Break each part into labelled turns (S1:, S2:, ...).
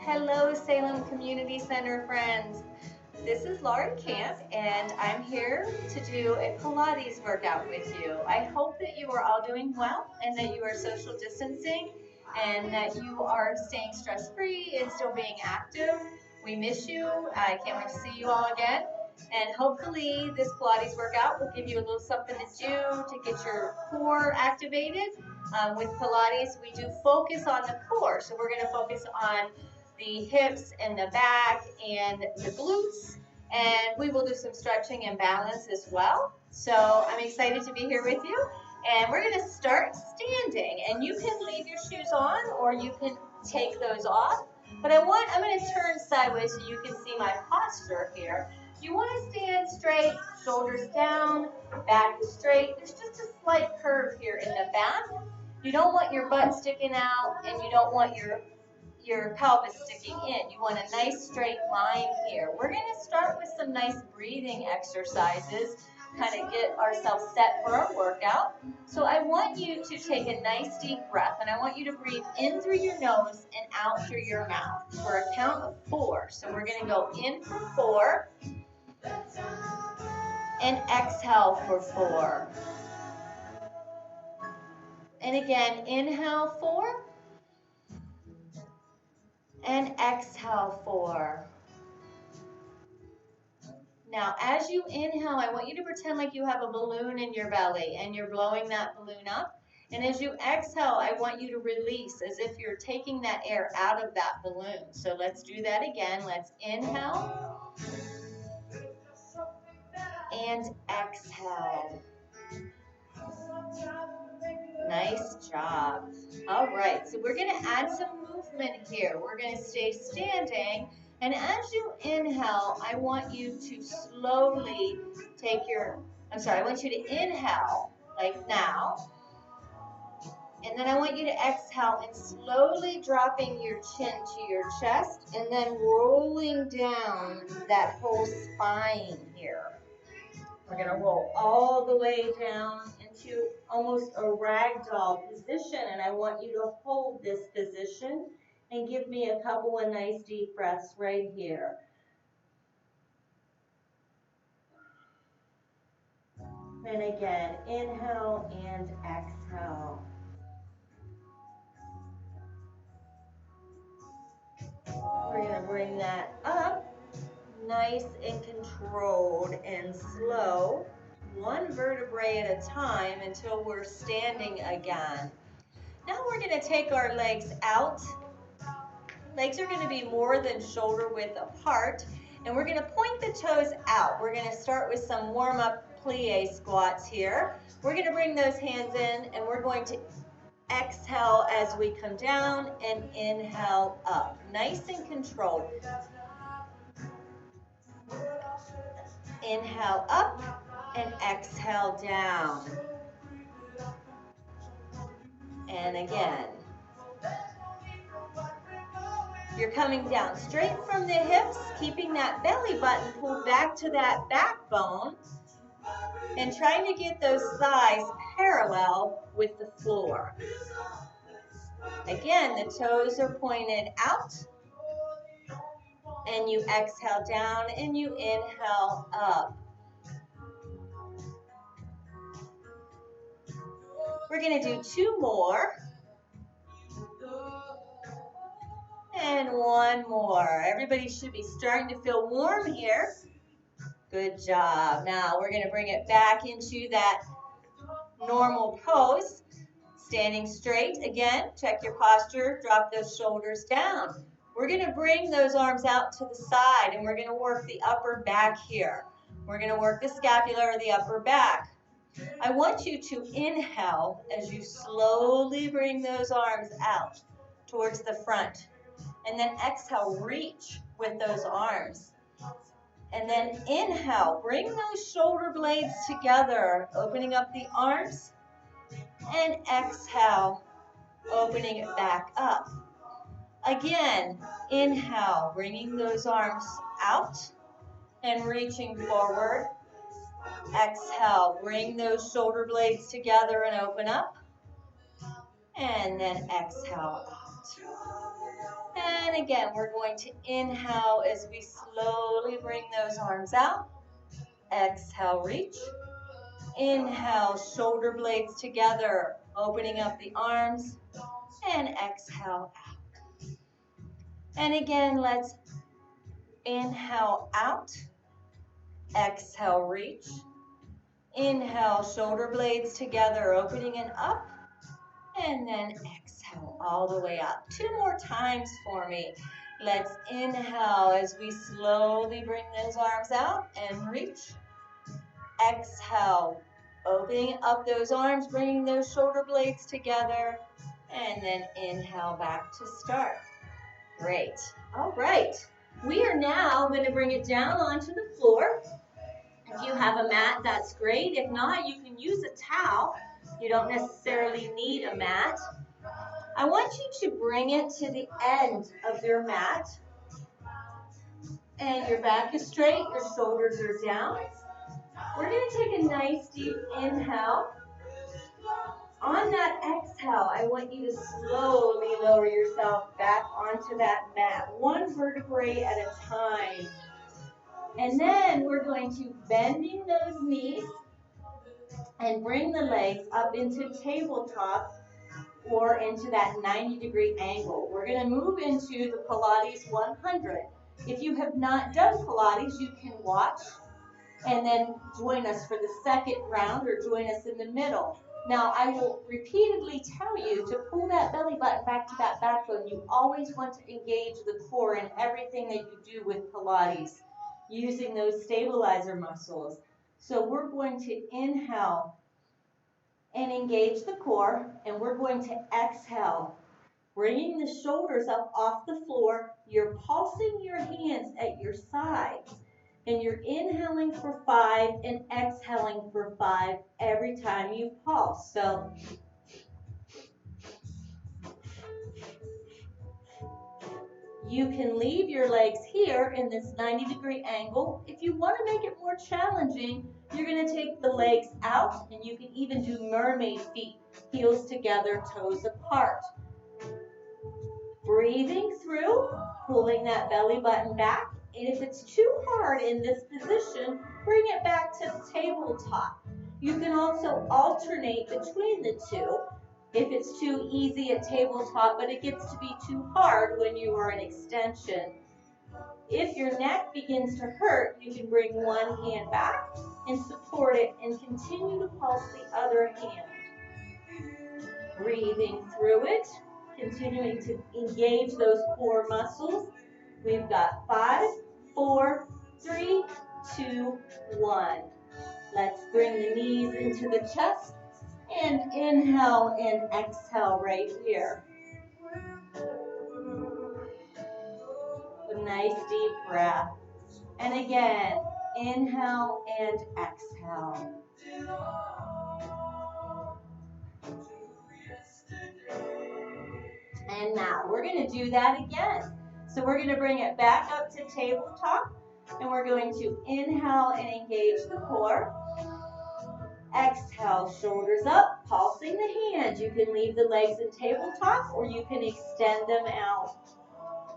S1: Hello, Salem Community Center friends. This is Laurie Camp, and I'm here to do a Pilates workout with you. I hope that you are all doing well and that you are social distancing and that you are staying stress-free and still being active. We miss you. I can't wait to see you all again. And hopefully this Pilates workout will give you a little something to do to get your core activated. With Pilates, we do focus on the core. So we're going to focus on the hips and the back and the glutes, and we will do some stretching and balance as well. So I'm excited to be here with you, and we're going to start standing, and you can leave your shoes on or you can take those off, but I'm going to turn sideways so you can see my posture here. You want to stand straight, shoulders down, back straight. There's just a slight curve here in the back. You don't want your butt sticking out, and you don't want your pelvis sticking in. You want a nice straight line here. We're going to start with some nice breathing exercises, kind of get ourselves set for our workout. So I want you to take a nice deep breath, and I want you to breathe in through your nose and out through your mouth for a count of 4. So we're going to go in for 4 and exhale for 4. And again, inhale 4 and exhale 4. Now, as you inhale, I want you to pretend like you have a balloon in your belly and you're blowing that balloon up. And as you exhale, I want you to release as if you're taking that air out of that balloon. So let's do that again. Let's inhale and exhale. Nice job. All right, so we're going to add some movement here. We're going to stay standing. And as you inhale, I want you to slowly I want you to inhale like now. And then I want you to exhale and slowly dropping your chin to your chest and then rolling down that whole spine here. We're going to roll all the way down into almost a ragdoll position, and I want you to hold this position and give me a couple of nice deep breaths right here. And again, inhale and exhale. We're going to bring that up, nice and controlled and slow, one vertebrae at a time until we're standing again. Now we're going to take our legs out. Legs are going to be more than shoulder width apart, and we're going to point the toes out. We're going to start with some warm-up plie squats here. We're going to bring those hands in, and we're going to exhale as we come down and inhale up. Nice and controlled. Inhale up and exhale down. And again. You're coming down straight from the hips, keeping that belly button pulled back to that backbone and trying to get those thighs parallel with the floor. Again, the toes are pointed out, and you exhale down and you inhale up. We're going to do 2 more. And 1 more. Everybody should be starting to feel warm here. Good job. Now we're going to bring it back into that normal pose. Standing straight. Again, check your posture. Drop those shoulders down. We're going to bring those arms out to the side, and we're going to work the upper back here. We're going to work the scapula or the upper back. I want you to inhale as you slowly bring those arms out towards the front. And then exhale, reach with those arms. And then inhale, bring those shoulder blades together, opening up the arms. And exhale, opening it back up. Again, inhale, bringing those arms out and reaching forward. Exhale, bring those shoulder blades together and open up. And then exhale out. And again, we're going to inhale as we slowly bring those arms out. Exhale, reach. Inhale, shoulder blades together, opening up the arms. And exhale out. And again, let's inhale out. Exhale, reach. Inhale, shoulder blades together, opening and up. And then exhale all the way up. 2 more times for me. Let's inhale as we slowly bring those arms out and reach. Exhale, opening up those arms, bringing those shoulder blades together. And then inhale back to start. Great. All right. We are now going to bring it down onto the floor. If you have a mat, that's great. If not, you can use a towel. You don't necessarily need a mat. I want you to bring it to the end of your mat. And your back is straight, your shoulders are down. We're going to take a nice deep inhale. On that exhale, I want you to slowly lower yourself back onto that mat, 1 vertebrae at a time. And then we're going to bending those knees and bring the legs up into tabletop or into that 90-degree angle. We're going to move into the Pilates 100. If you have not done Pilates, you can watch and then join us for the second round or join us in the middle. Now, I will repeatedly tell you to pull that belly button back to that backbone. You always want to engage the core in everything that you do with Pilates, using those stabilizer muscles. So we're going to inhale and engage the core, and we're going to exhale, bringing the shoulders up off the floor. You're pulsing your hands at your sides. And you're inhaling for 5 and exhaling for 5 every time you pulse. So you can leave your legs here in this 90-degree angle. If you want to make it more challenging, you're going to take the legs out, and you can even do mermaid feet, heels together, toes apart. Breathing through, pulling that belly button back. And if it's too hard in this position, bring it back to the tabletop. You can also alternate between the two if it's too easy at tabletop, but it gets to be too hard when you are in extension. If your neck begins to hurt, you can bring one hand back and support it and continue to pulse the other hand. Breathing through it, continuing to engage those core muscles. We've got 5, 4, 3, 2, 1. Let's bring the knees into the chest and inhale and exhale right here. A nice deep breath. And again, inhale and exhale. And now we're going to do that again. So we're going to bring it back up to tabletop, and we're going to inhale and engage the core. Exhale, shoulders up, pulsing the hands. You can leave the legs in tabletop, or you can extend them out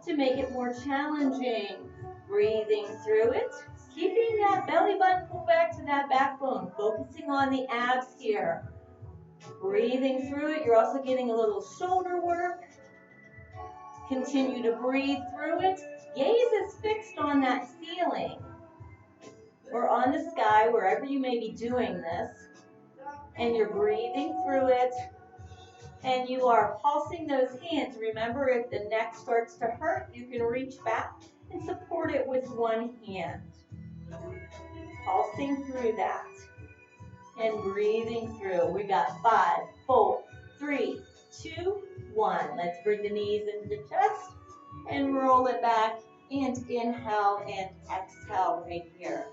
S1: to make it more challenging. Breathing through it, keeping that belly button pulled back to that backbone, focusing on the abs here. Breathing through it, you're also getting a little shoulder work. Continue to breathe through it. Gaze is fixed on that ceiling or on the sky, wherever you may be doing this. And you're breathing through it. And you are pulsing those hands. Remember, if the neck starts to hurt, you can reach back and support it with one hand. Pulsing through that. And breathing through. We got 5, 4, 3, 2, 1. Let's bring the knees into the chest and roll it back and inhale and exhale right here.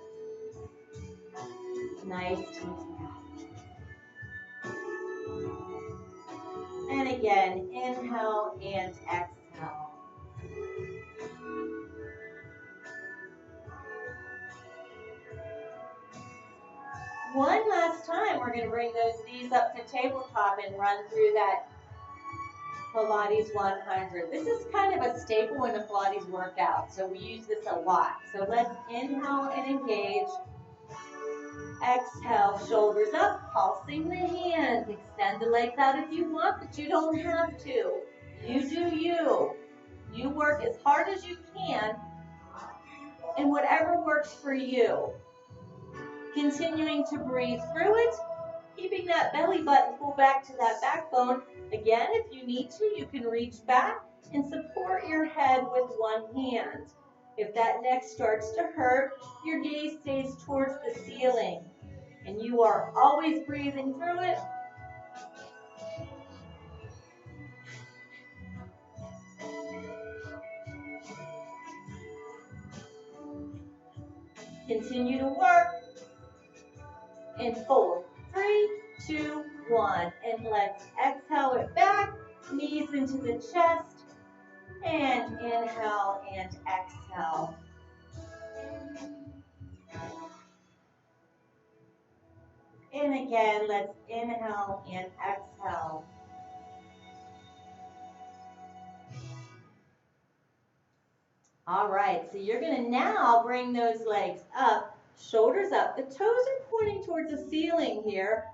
S1: Nice deep breath. And again, inhale and exhale. One last time, we're going to bring those knees up to tabletop and run through that Pilates 100. This is kind of a staple in the Pilates workout, so we use this a lot. So let's inhale and engage. Exhale, shoulders up, pulsing the hands. Extend the legs out if you want, but you don't have to. You do you. You work as hard as you can and whatever works for you. Continuing to breathe through it, keeping that belly button pulled back to that backbone. Again, if you need to, you can reach back and support your head with one hand. If that neck starts to hurt, your gaze stays towards the ceiling. And you are always breathing through it. Continue to work. In 4, 3, 2, 1. And let's exhale it back. Knees into the chest. And inhale and exhale. And again, let's inhale and exhale. All right, so you're going to now bring those legs up, shoulders up. The toes are pointing towards the ceiling here.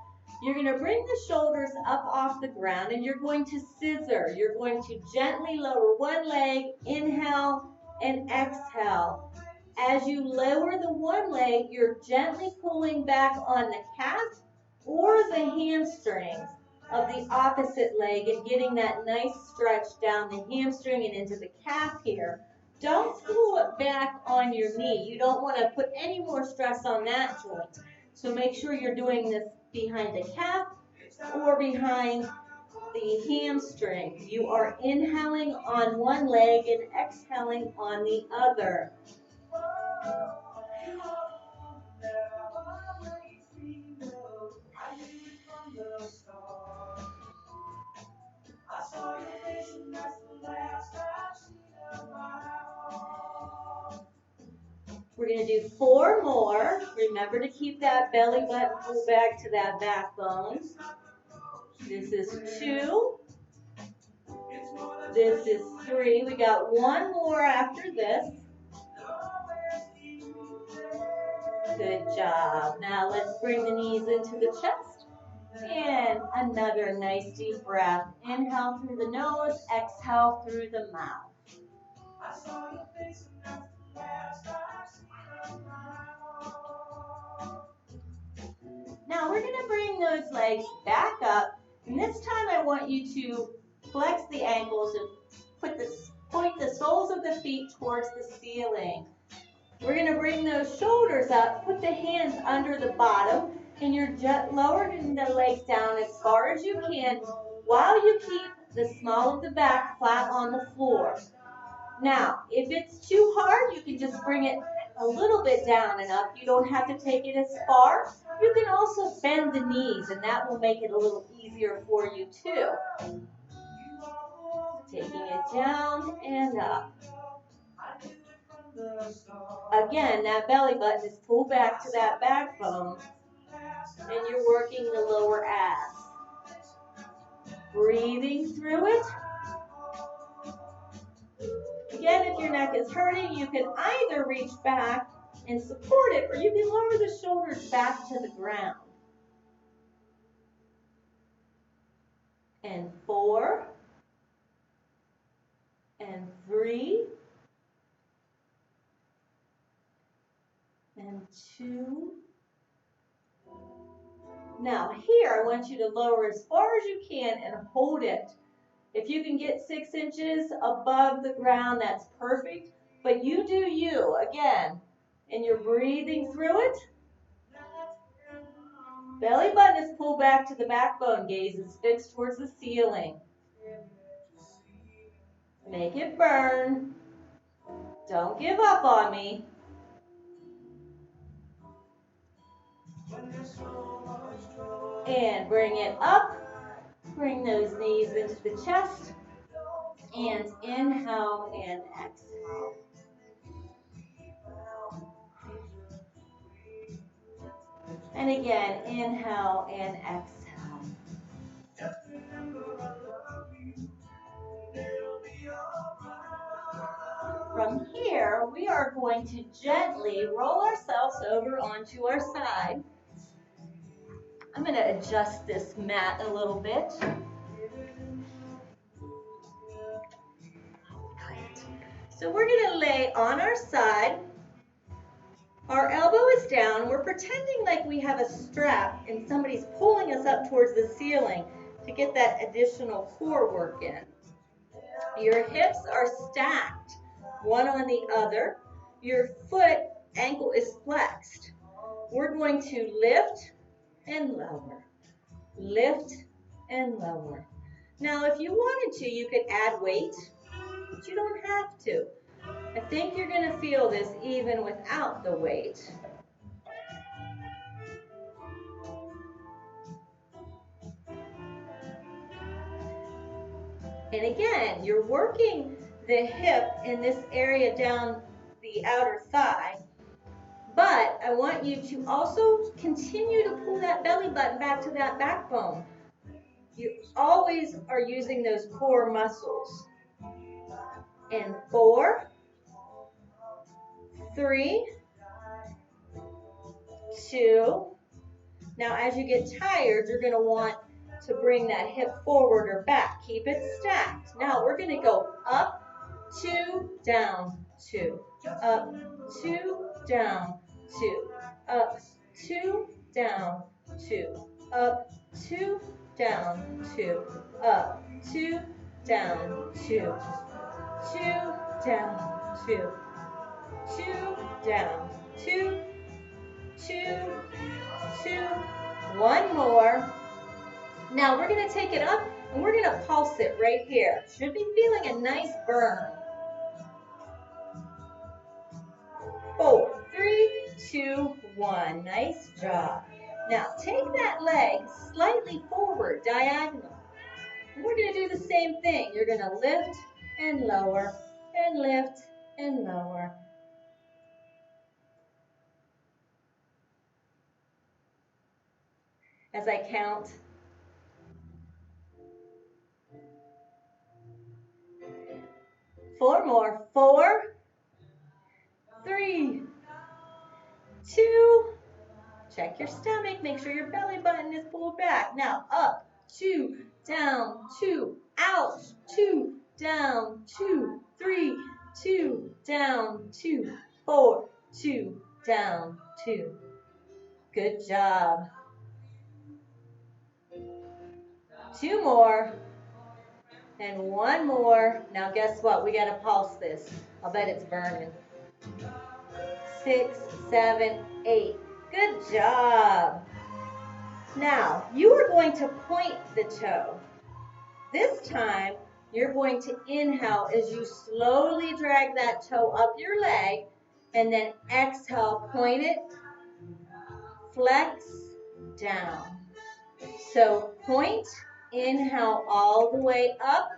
S1: You're going to bring the shoulders up off the ground and you're going to scissor. You're going to gently lower one leg, inhale and exhale. As you lower the one leg, you're gently pulling back on the calf or the hamstrings of the opposite leg and getting that nice stretch down the hamstring and into the calf here. Don't pull it back on your knee. You don't want to put any more stress on that joint. So make sure you're doing this behind the calf or behind the hamstring. You are inhaling on one leg and exhaling on the other. We're going to do 4 more. Remember to keep that belly button pulled back to that backbone. This is 2. This is 3. We got 1 more after this. Good job. Now let's bring the knees into the chest. And another nice deep breath. Inhale through the nose, exhale through the mouth. Now we're going to bring those legs back up. And this time I want you to flex the ankles and point the soles of the feet towards the ceiling. We're going to bring those shoulders up, put the hands under the bottom, and you're just lowering the legs down as far as you can while you keep the small of the back flat on the floor. Now, if it's too hard, you can just bring it a little bit down and up. You don't have to take it as far. You can also bend the knees, and that will make it a little easier for you too. Taking it down and up. Again, that belly button is pulled back to that backbone, and you're working the lower abs. Breathing through it. Again, if your neck is hurting, you can either reach back and support it, or you can lower the shoulders back to the ground. And 4, and 3, and 2. Now here, I want you to lower as far as you can and hold it. If you can get 6 inches above the ground, that's perfect. But you do you, again. And you're breathing through it. Belly button is pulled back to the backbone. Gaze is fixed towards the ceiling. Make it burn. Don't give up on me. And bring it up. Bring those knees into the chest. And inhale and exhale. And again, inhale and exhale. From here, we are going to gently roll ourselves over onto our side. I'm going to adjust this mat a little bit. So we're going to lay on our side. Our elbow is down. We're pretending like we have a strap and somebody's pulling us up towards the ceiling to get that additional core work in. Your hips are stacked, one on the other. Your foot ankle is flexed. We're going to lift and lower, lift and lower. Now, if you wanted to, you could add weight, but you don't have to. I think you're going to feel this even without the weight. And again, you're working the hip in this area down the outer thigh, but I want you to also continue to pull that belly button back to that backbone. You always are using those core muscles. And 4, 3, 2. Now, as you get tired, you're going to want to bring that hip forward or back. Keep it stacked. Now, we're going to go up, 2, down, 2. Up, 2, down, 2. Up, 2, down, 2. Up, 2, down, 2. Up, 2, down, 2. 2, down, 2. 2, down, 2. 2, 2. One more. Now we're going to take it up and we're going to pulse it right here. Should be feeling a nice burn. 4, 3, 2, 1. Nice job. Now take that leg slightly forward, diagonal. And we're going to do the same thing. You're going to lift and lower and lift and lower. As I count. 4 more. 4, 3, 2. Check your stomach. Make sure your belly button is pulled back. Now up, 2, down, 2, out, 2, down, 2, 3, 2, down, 2, 4, 2, down, 2. Good job. 2 more. And 1 more. Now guess what? We got to pulse this. I'll bet it's burning. 6, 7, 8. Good job. Now, you are going to point the toe. This time, you're going to inhale as you slowly drag that toe up your leg, and then exhale, point it, flex, down. So point, inhale all the way up,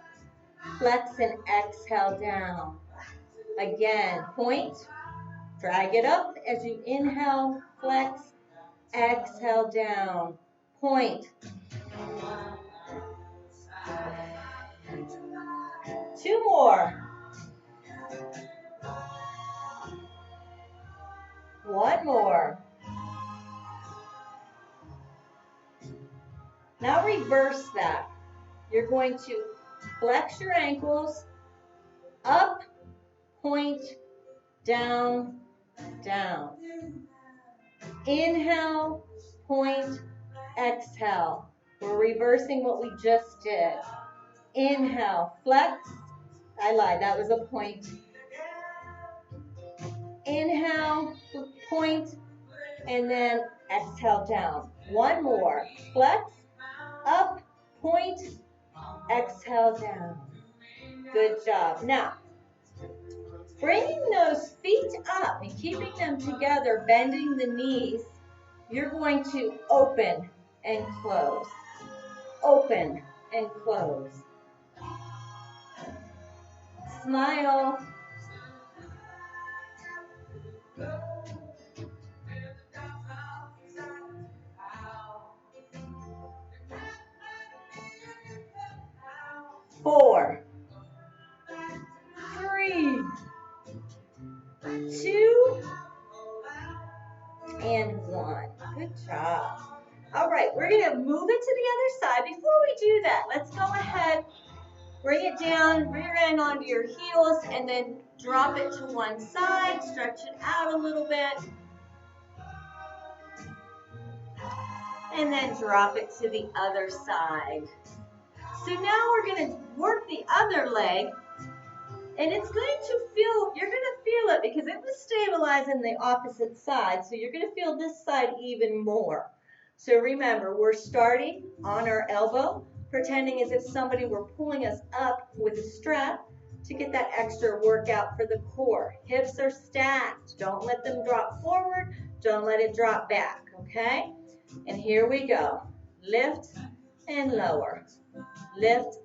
S1: flex and exhale down. Again, point, drag it up as you inhale, flex, exhale down, point. 2 more. 1 more. Now reverse that. You're going to flex your ankles, up, point, down, down. Inhale, point, exhale. We're reversing what we just did. Inhale, flex. I lied, that was a point. Inhale, point, and then exhale down. 1 more. Flex, up, point, exhale down. Good job. Now, bringing those feet up and keeping them together, bending the knees, you're going to open and close. Open and close. Smile. Four, 3, 2, and 1. Good job. All right, we're going to move it to the other side. Before we do that, let's go ahead, bring it down, rear end onto your heels, and then drop it to one side, stretch it out a little bit, and then drop it to the other side. So now we're going to work the other leg, and it's going to feel, you're going to feel it because it was stabilizing the opposite side, so you're going to feel this side even more. So remember, we're starting on our elbow, pretending as if somebody were pulling us up with a strap to get that extra workout for the core. Hips are stacked. Don't let them drop forward. Don't let it drop back, okay? And here we go. Lift and lower. Lift,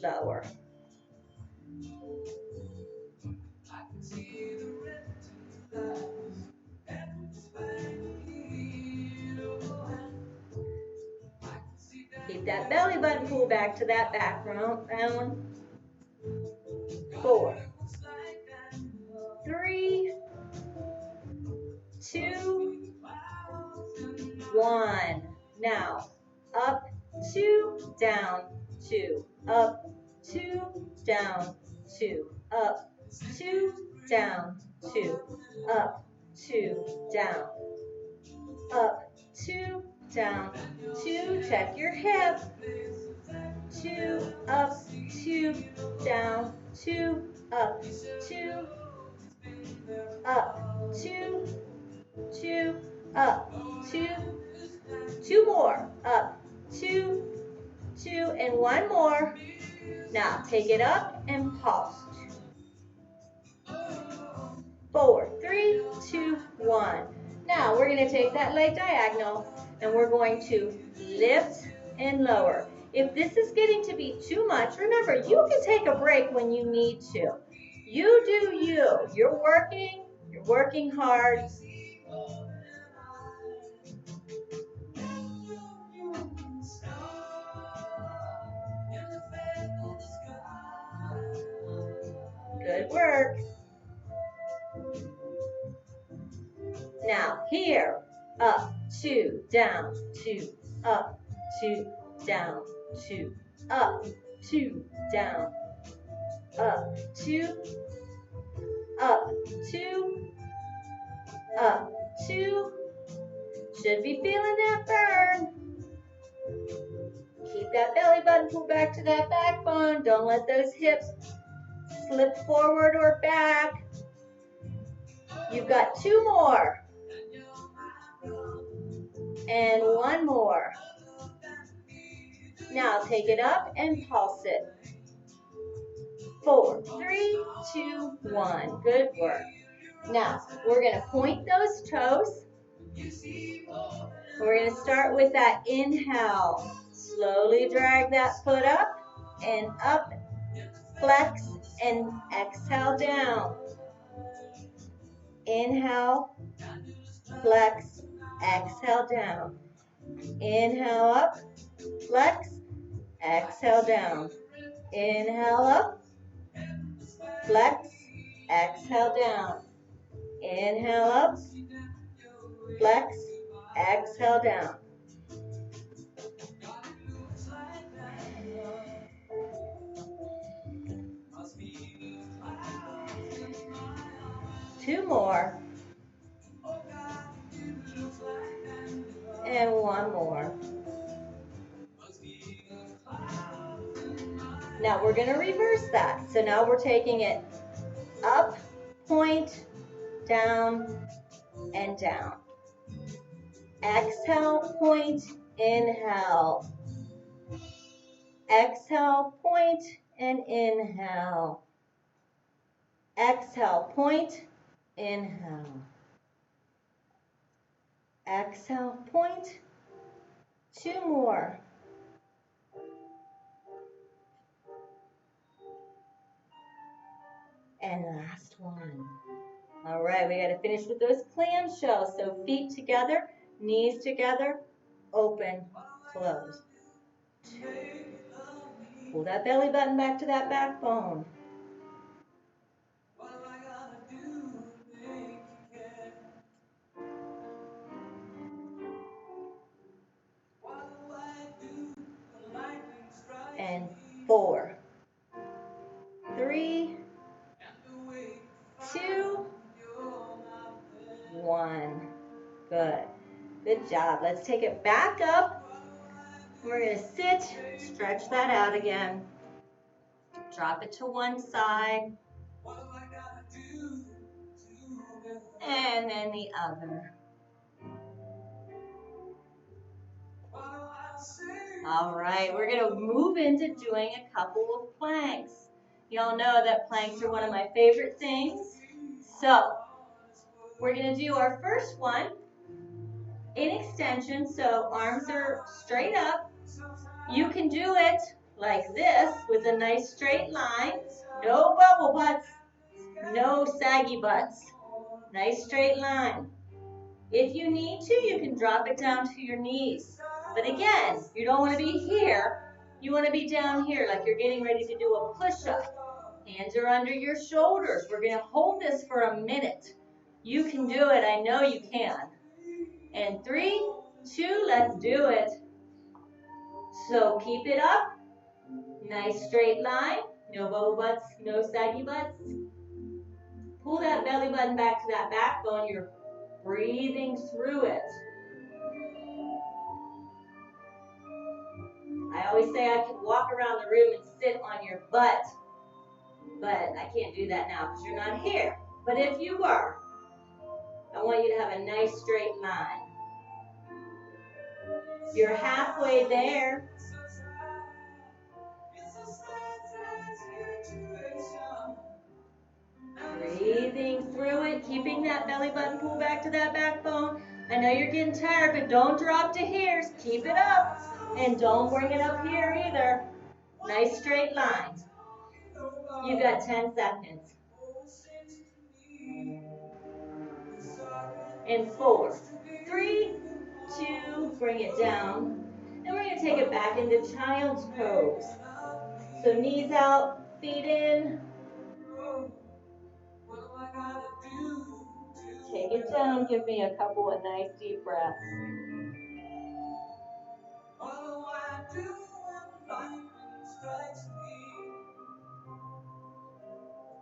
S1: lower. Keep that belly button pulled back to that back round. 4, 3, 2, 1. Now, up, 2, down, 2, up, 2, down, 2, up, 2, down, 2, up, 2, down, up, 2, down, 2. Check your hip. 2, up, 2, down, 2, up, 2, up, 2, 2, up, 2, 2 more, up, 2, 2, and 1 more. Now take it up and pulse. 4, 3, 2, 1. Now we're going to take that leg diagonal and we're going to lift and lower. If this is getting to be too much, remember, you can take a break when you need to. You do you. You're working hard. Good work. Now here, up, 2, down, 2, up, 2, down, 2, up, 2, down, up, 2, up, 2, up, 2. Should be feeling that burn. Keep that belly button pulled back to that backbone. Don't let those hips slip forward or back. You've got 2 more. And 1 more. Now take it up and pulse it. 4, 3, 2, 1. Good work. Now we're going to point those toes. We're going to start with that inhale. Slowly drag that foot up and up. Flex and exhale down. Inhale, flex, exhale down. Inhale up, flex, exhale down. Inhale up, flex, exhale down. Inhale up, flex, exhale down. Two more. And 1 more. Now we're going to reverse that. So now we're taking it up, point, down, and down. Exhale, point, inhale. Exhale, point, and inhale. Exhale, point, inhale. Exhale, point. 2 more. And last one. All right, we got to finish with those clamshells. So feet together, knees together, open, close. Pull that belly button back to that backbone. 1. Good. Good job. Let's take it back up. We're going to sit, stretch that out again. Drop it to one side. And then the other. All right, we're going to move into doing a couple of planks. Y'all know that planks are one of my favorite things. So, we're going to do our first one in extension, so arms are straight up. You can do it like this with a nice straight line. No bubble butts, no saggy butts. Nice straight line. If you need to, you can drop it down to your knees. But again, you don't want to be here. You want to be down here like you're getting ready to do a push-up. Hands are under your shoulders. We're going to hold this for a minute. You can do it. I know you can. And 3, 2, let's do it. So keep it up. Nice straight line. No bubble butts, no saggy butts. Pull that belly button back to that backbone. You're breathing through it. I always say I can walk around the room and sit on your butt, but I can't do that now because you're not here. But if you were, I want you to have a nice straight line. You're halfway there. Breathing through it, keeping that belly button pulled back to that backbone. I know you're getting tired, but don't drop to here. Keep it up, and don't bring it up here either. Nice straight line. You've got 10 seconds. And 4, 3, 2, bring it down. And we're going to take it back into child's pose. So knees out, feet in. Take it down. Give me a couple of nice deep breaths.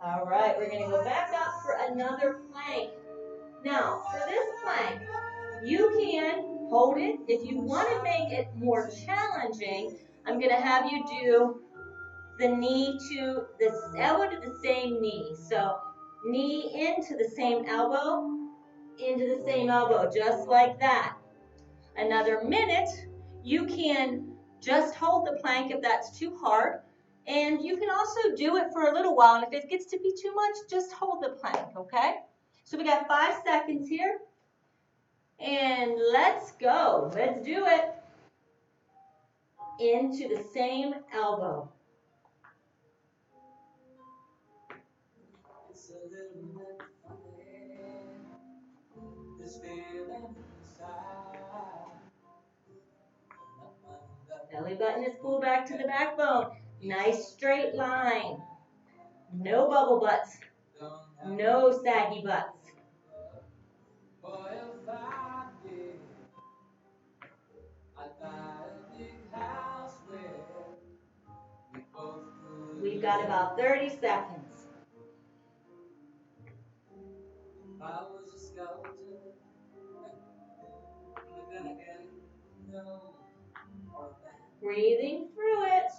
S1: All right, we're going to go back up for another plank. Now, for this plank, you can hold it. If you want to make it more challenging, I'm going to have you do the knee to the elbow to the same knee. So knee into the same elbow, into the same elbow, just like that. Another minute. You can just hold the plank if that's too hard. And you can also do it for a little while. And if it gets to be too much, just hold the plank, okay? So we got 5 seconds here. And let's go. Let's do it. Into the same elbow. It's a little bit funny, this feeling inside. Belly button is pulled back to the backbone. Nice straight line. No bubble butts. No saggy butts. We've got about 30 seconds. I was a skeleton, but then again, no. Breathing through it.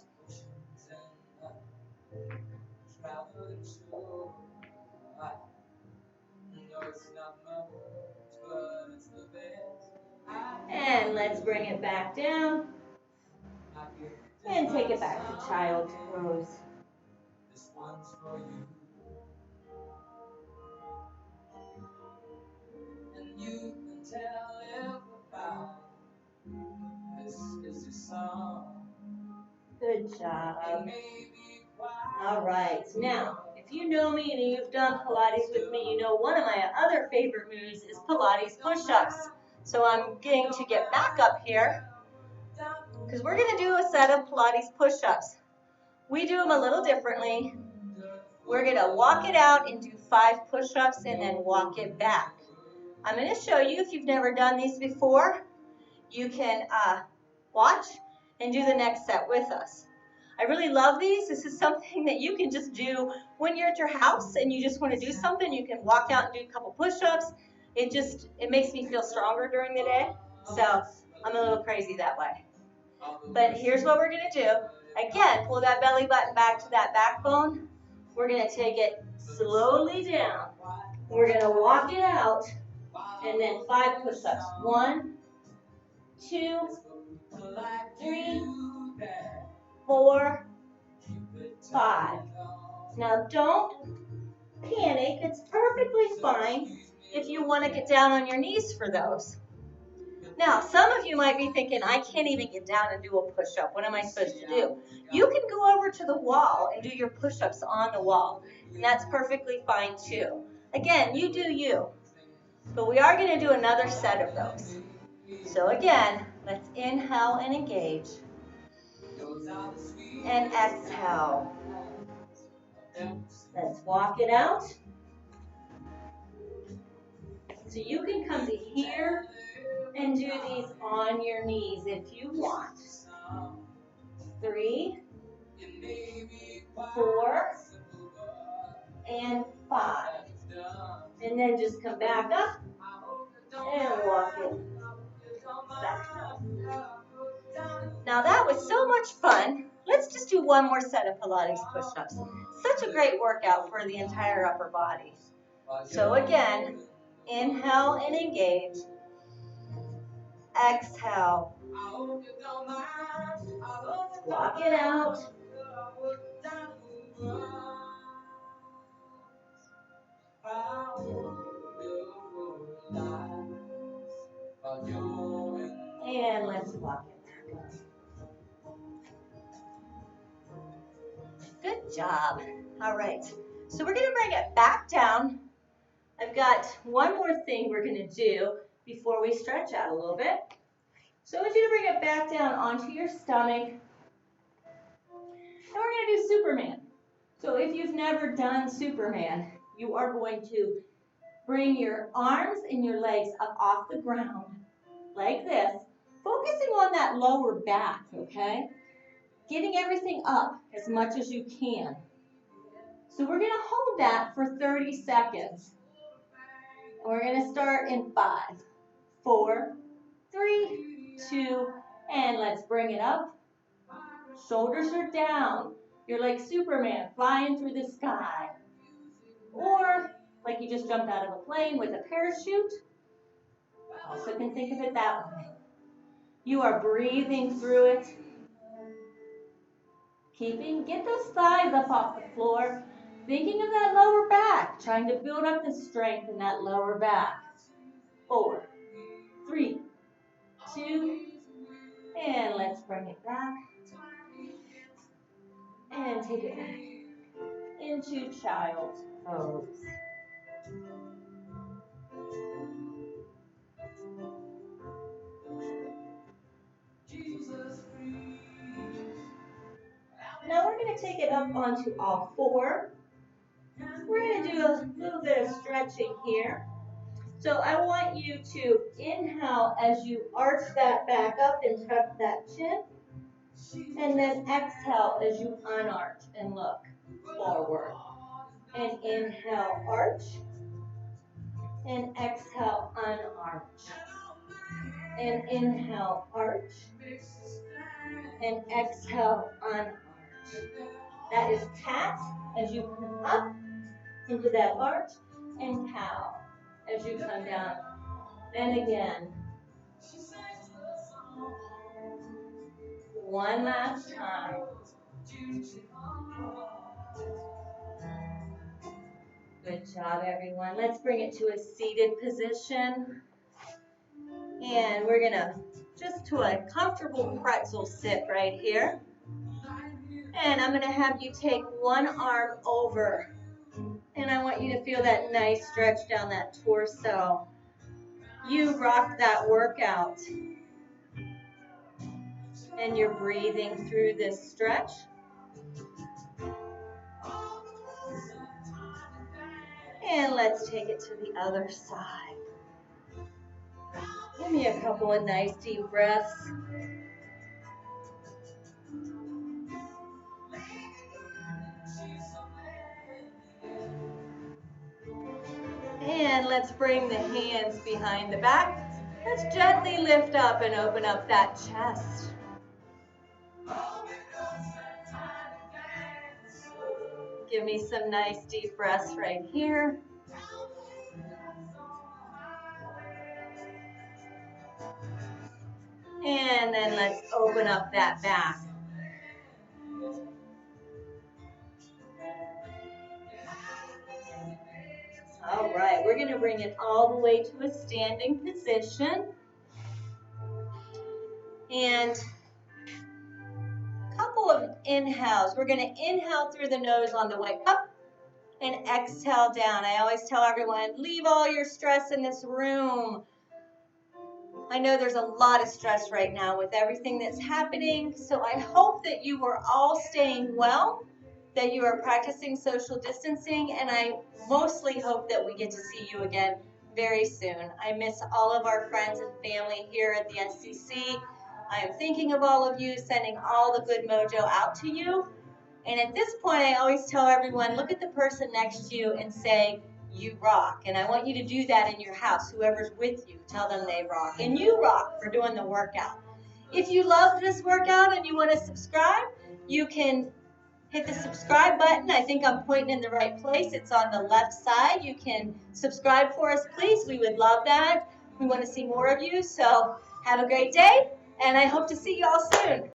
S1: And let's bring it back down. And take it back to child's pose. This one's for you. And you can tell everybody this is your song. Good job. All right, now, if you know me and you've done Pilates with me, you know one of my other favorite moves is Pilates push-ups. So I'm going to get back up here because we're going to do a set of Pilates push-ups. We do them a little differently. We're going to walk it out and do 5 push-ups and then walk it back. I'm going to show you, if you've never done these before, you can watch and do the next set with us. I really love these. This is something that you can just do when you're at your house and you just want to do something. You can walk out and do a couple push-ups, It makes me feel stronger during the day. So I'm a little crazy that way. But here's what we're gonna do. Again, pull that belly button back to that backbone. We're gonna take it slowly down. We're gonna walk it out, and then 5 push-ups. 1, 2, 3, 4, 5. Now don't panic. It's perfectly fine if you want to get down on your knees for those. Now, some of you might be thinking, I can't even get down and do a push-up. What am I supposed to do? You can go over to the wall and do your push-ups on the wall, and that's perfectly fine too. Again, you do you, but we are going to do another set of those. So again, let's inhale and engage, and exhale. Let's walk it out. So you can come to here and do these on your knees if you want. 3, 4, and 5. And then just come back up and walk it back. Now that was so much fun. Let's just do one more set of Pilates push-ups. Such a great workout for the entire upper body. So again, inhale and engage. Exhale. Walk it out. And let's walk it back up. Good job. All right. So we're going to bring it back down. I've got one more thing we're going to do before we stretch out a little bit. So I want you to bring it back down onto your stomach. And we're going to do Superman. So if you've never done Superman, you are going to bring your arms and your legs up off the ground like this, focusing on that lower back, okay? Getting everything up as much as you can. So we're going to hold that for 30 seconds. And we're going to start in 5, 4, 3, 2, and let's bring it up. Shoulders are down. You're like Superman flying through the sky. Or like you just jumped out of a plane with a parachute. Also can think of it that way. You are breathing through it. Get those thighs up off the floor. Thinking of that lower back. Trying to build up the strength in that lower back. 4, 3, 2, and let's bring it back. And take it back into child's pose. Now we're going to take it up onto all 4. We're going to do a little bit of stretching here. So I want you to inhale as you arch that back up and tuck that chin. And then exhale as you unarch and look forward. And inhale, arch. And exhale, unarch. And inhale, arch. And exhale, unarch. That is cat as you come up into that arch, and cow as you come down. And again. One last time. Good job, everyone. Let's bring it to a seated position. And we're going to just to a comfortable pretzel sit right here. And I'm going to have you take one arm over. And I want you to feel that nice stretch down that torso. You rock that workout. And you're breathing through this stretch. And let's take it to the other side. Give me a couple of nice deep breaths. then let's bring the hands behind the back. Let's gently lift up and open up that chest. Give me some nice deep breaths right here. And then let's open up that back. All right, we're going to bring it all the way to a standing position. And a couple of inhales. We're going to inhale through the nose on the way up and exhale down. I always tell everyone, leave all your stress in this room. I know there's a lot of stress right now with everything that's happening, so I hope that you are all staying well, that you are practicing social distancing, and I mostly hope that we get to see you again very soon. I miss all of our friends and family here at the SCC. I am thinking of all of you, sending all the good mojo out to you. And at this point, I always tell everyone, look at the person next to you and say, you rock. And I want you to do that in your house. Whoever's with you, tell them they rock. And you rock for doing the workout. If you loved this workout and you want to subscribe, you can hit the subscribe button. I think I'm pointing in the right place. It's on the left side. You can subscribe for us, please. We would love that. We want to see more of you. So have a great day, and I hope to see you all soon.